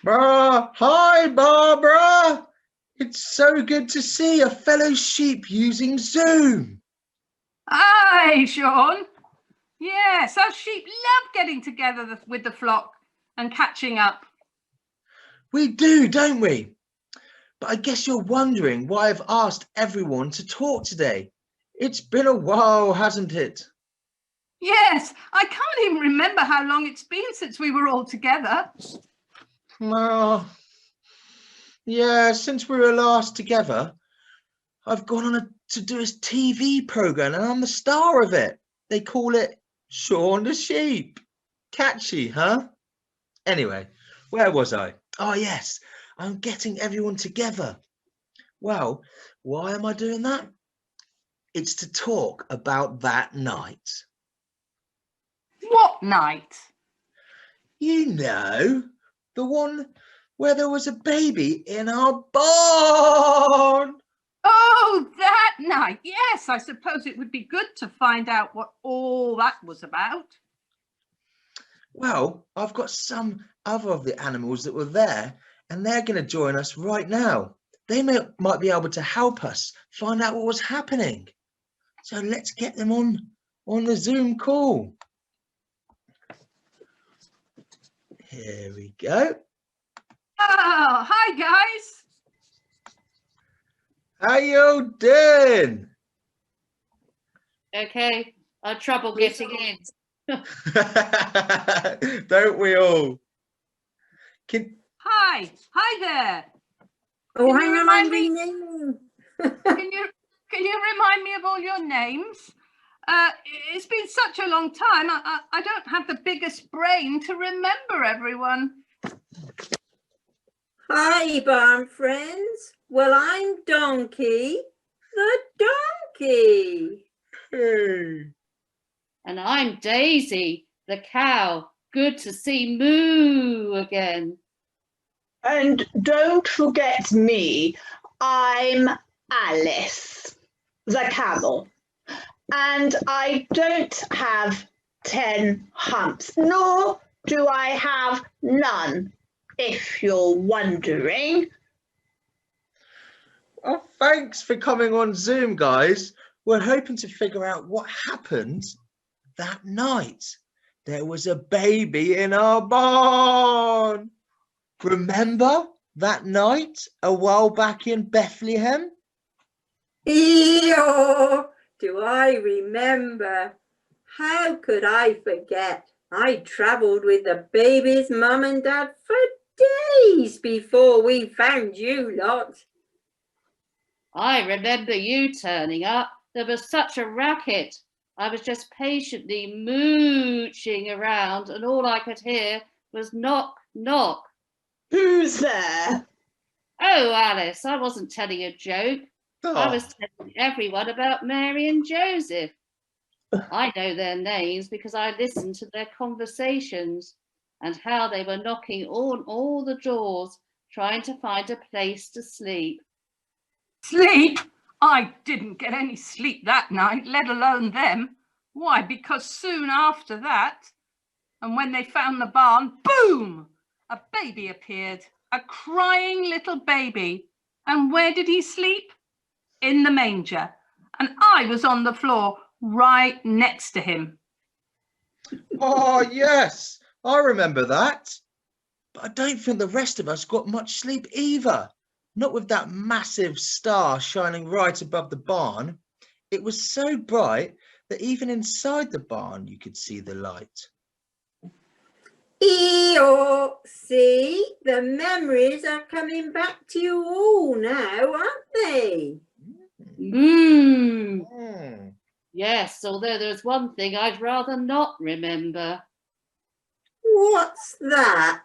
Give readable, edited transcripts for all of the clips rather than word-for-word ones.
Hi, Barbara. It's so good to see a fellow sheep using Zoom. Hi, Sean. Yes, us sheep love getting together with the flock and catching up. We do, don't we? But I guess you're wondering why I've asked everyone to talk today. It's been a while, hasn't it? Yes, I can't even remember how long it's been since we were all together. Well, yeah, since we were last together, I've gone on to do a TV program and I'm the star of it. They call it Shaun the Sheep. Catchy, huh? Anyway, where was I? Oh, yes, I'm getting everyone together. Well, why am I doing that? It's to talk about that night. What night? You know, the one where there was a baby in our barn. Oh, that night. Yes, I suppose it would be good to find out what all that was about. Well, I've got some other of the animals that were there, and they're going to join us right now. They might be able to help us find out what was happening. So let's get them on the Zoom call. Here we go. Oh, hi, guys. How you doing? Okay, I had trouble getting in. Don't we all? Hi there. Oh, Can hang you on, remind I'm me? renaming. Can you remind me of all your names? It's been such a long time. I don't have the biggest brain to remember everyone. Hi, barn friends. Well, I'm Donkey, the donkey. Hey. And I'm Daisy, the cow. Good to see Moo again. And don't forget me, I'm Alice, the camel. And I don't have 10 humps, nor do I have none, if you're wondering. Oh, thanks for coming on Zoom, guys. We're hoping to figure out what happened that night. There was a baby in our barn. Remember that night a while back in Bethlehem? Eeyore, do I remember? How could I forget? I travelled with the baby's mum and dad for days before we found you lot. I remember you turning up. There was such a racket. I was just patiently mooching around and all I could hear was knock, knock. Who's there? Oh, Alice, I wasn't telling a joke. I was telling everyone about Mary and Joseph. I know their names because I listened to their conversations and how they were knocking on all the doors, trying to find a place to sleep. Sleep? I didn't get any sleep that night, let alone them. Why? Because soon after that, and when they found the barn, boom! A baby appeared, a crying little baby. And where did he sleep? In the manger. And I was on the floor right next to him. Oh, yes, I remember that. But I don't think the rest of us got much sleep either. Not with that massive star shining right above the barn. It was so bright that even inside the barn you could see the light. Eeyore, see, the memories are coming back to you all now, aren't they? Moo! Mm. Yes, although there's one thing I'd rather not remember. What's that?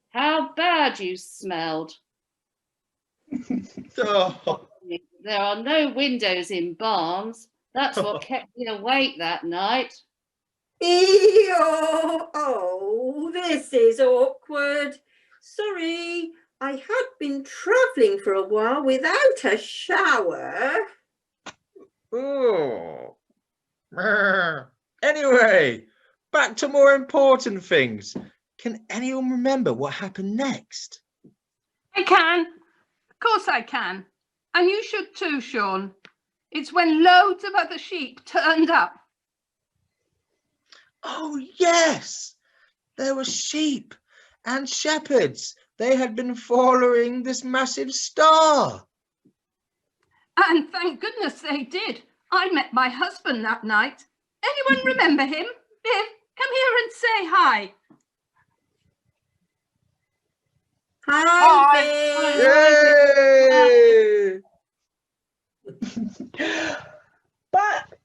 How bad you smelled. Oh. There are no windows in barns. That's what kept me awake that night. Eeyore, oh, this is awkward. Sorry, I had been travelling for a while without a shower. Oh. Anyway, back to more important things. Can anyone remember what happened next? I can. Of course I can. And you should too, Sean. It's when loads of other sheep turned up. Oh, yes. There were sheep and shepherds. They had been following this massive star. And thank goodness they did. I met my husband that night. Anyone remember him? Viv, come here and say hi. Hi, Viv. Yay! But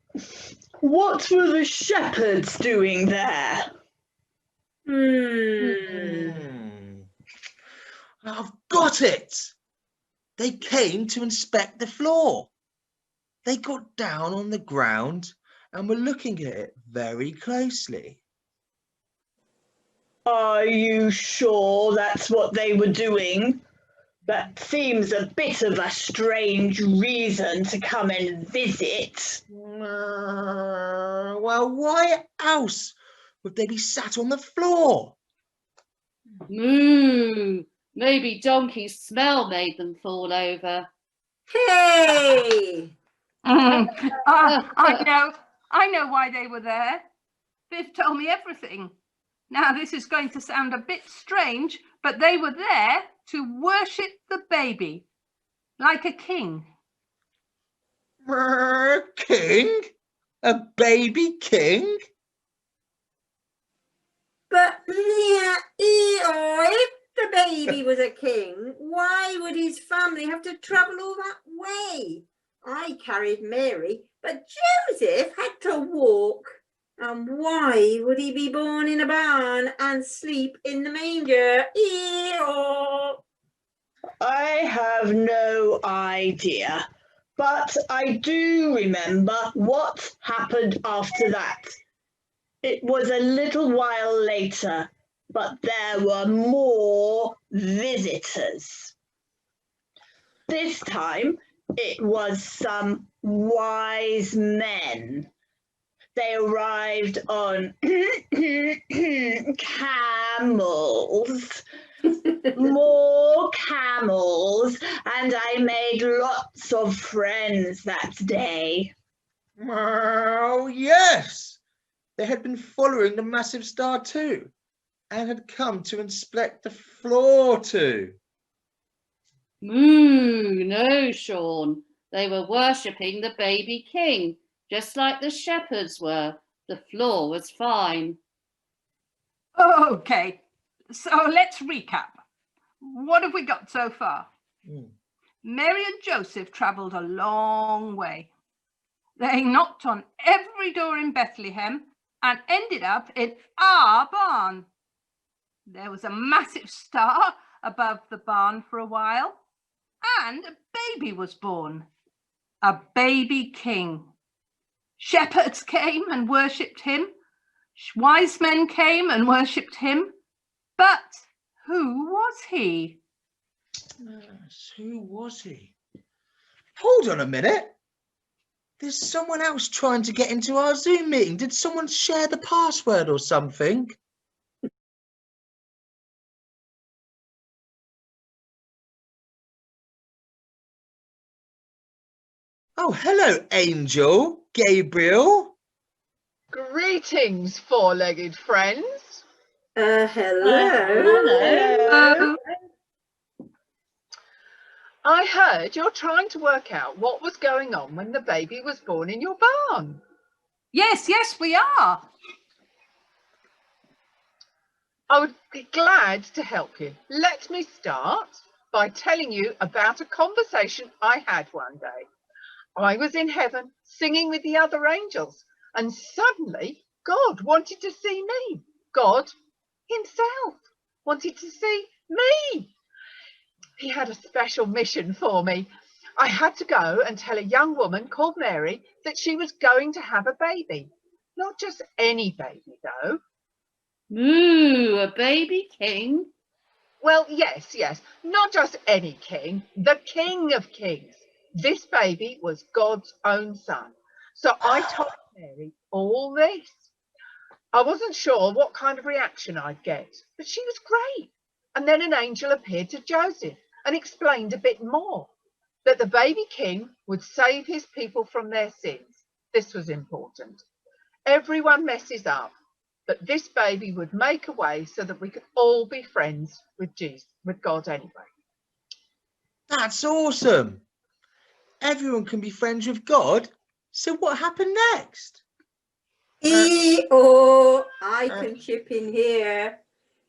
what were the shepherds doing there? I've got it. They came to inspect the floor. They got down on the ground and were looking at it very closely. Are you sure that's what they were doing? That seems a bit of a strange reason to come and visit. Well, why else would they be sat on the floor? Moo. Maybe donkey's smell made them fall over. Hey! I know why they were there. Viv told me everything. Now this is going to sound a bit strange, but they were there to worship the baby, like a king. King? A baby king? But if the baby was a king, why would his family have to travel all that way? I carried Mary, but Joseph had to walk. And why would he be born in a barn and sleep in the manger? I have no idea, but I do remember what happened after that. It was a little while later, but there were more visitors. This time it was some wise men. They arrived on camels, more camels, and I made lots of friends that day. Oh, yes. They had been following the massive star too, and had come to inspect the floor too. Moo. No, Sean. They were worshipping the baby king, just like the shepherds were. The floor was fine. Okay, so let's recap. What have we got so far? Mary and Joseph travelled a long way. They knocked on every door in Bethlehem and ended up in our barn. There was a massive star above the barn for a while, and a baby was born, a baby king. Shepherds came and worshipped him. Wise men came and worshipped him. But who was he? Yes, who was he? Hold on a minute. There's someone else trying to get into our Zoom meeting. Did someone share the password or something? Oh, hello, Angel, Gabriel. Greetings, four-legged friends. Hello. Hello. I heard you're trying to work out what was going on when the baby was born in your barn. Yes, we are. I would be glad to help you. Let me start by telling you about a conversation I had one day. I was in heaven singing with the other angels, and suddenly God wanted to see me. God himself wanted to see me. He had a special mission for me. I had to go and tell a young woman called Mary that she was going to have a baby. Not just any baby, though. Moo. A baby king? Well, yes, not just any king, the King of Kings. This baby was God's own son. So I told Mary all this. I wasn't sure what kind of reaction I'd get, but she was great. And then an angel appeared to Joseph and explained a bit more, that the baby king would save his people from their sins. This was important. Everyone messes up, but this baby would make a way so that we could all be friends with Jesus, with God anyway. That's awesome. Everyone can be friends with God. So what happened next? I can chip in here.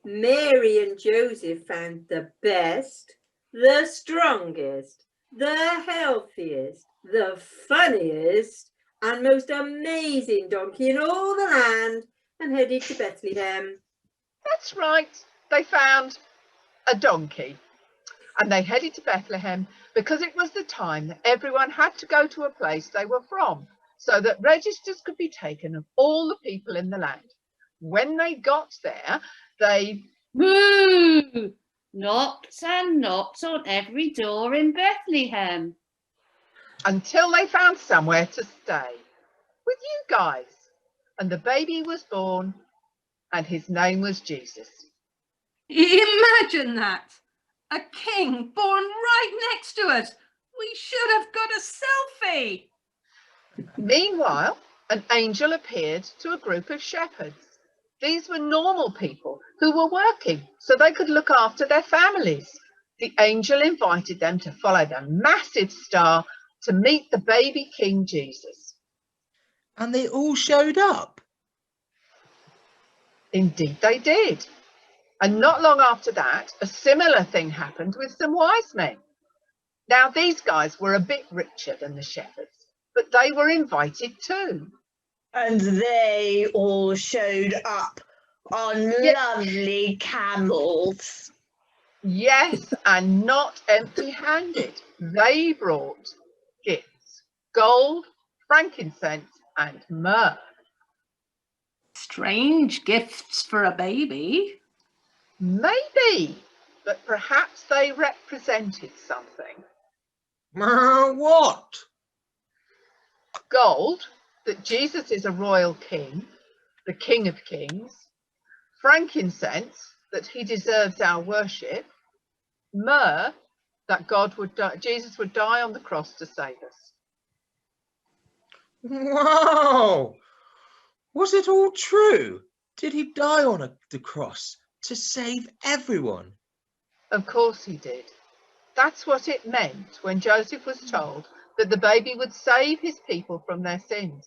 Mary and Joseph found the best, the strongest, the healthiest, the funniest, and most amazing donkey in all the land and headed to Bethlehem. That's right. They found a donkey and they headed to Bethlehem because it was the time that everyone had to go to a place they were from so that registers could be taken of all the people in the land. When they got there, they Moo! Knocked and knocked on every door in Bethlehem. until they found somewhere to stay with you guys. And the baby was born and his name was Jesus. Imagine that. A king born right next to us. We should have got a selfie. Meanwhile, an angel appeared to a group of shepherds. These were normal people who were working so they could look after their families. The angel invited them to follow the massive star to meet the baby King Jesus. And they all showed up. Indeed they did. And not long after that, a similar thing happened with some wise men. Now, these guys were a bit richer than the shepherds, but they were invited too. And they all showed up on lovely camels. Yes, and not empty-handed. They brought gifts, gold, frankincense, and myrrh. Strange gifts for a baby. Maybe, but perhaps they represented something. What? Gold, that Jesus is a royal king, the King of Kings. Frankincense, that he deserves our worship. Myrrh, that Jesus would die on the cross to save us. Wow! Was it all true? Did he die on the cross to save everyone? Of course he did. That's what it meant when Joseph was told that the baby would save his people from their sins.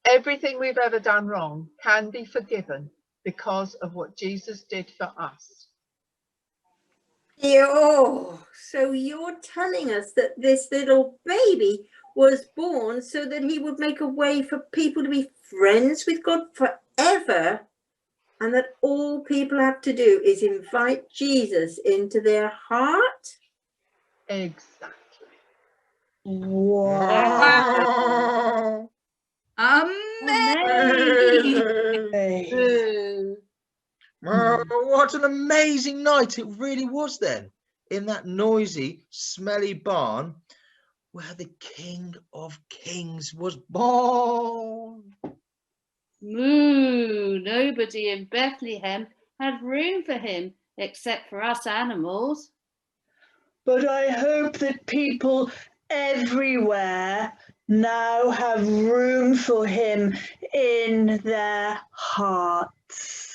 Everything we've ever done wrong can be forgiven because of what Jesus did for us. So you're telling us that this little baby was born so that he would make a way for people to be friends with God forever, and that all people have to do is invite Jesus into their heart? Exactly. Wow. Amazing. What an amazing night it really was then, in that noisy, smelly barn where the King of Kings was born. Moo! Nobody in Bethlehem had room for him except for us animals. But I hope that people everywhere now have room for him in their hearts.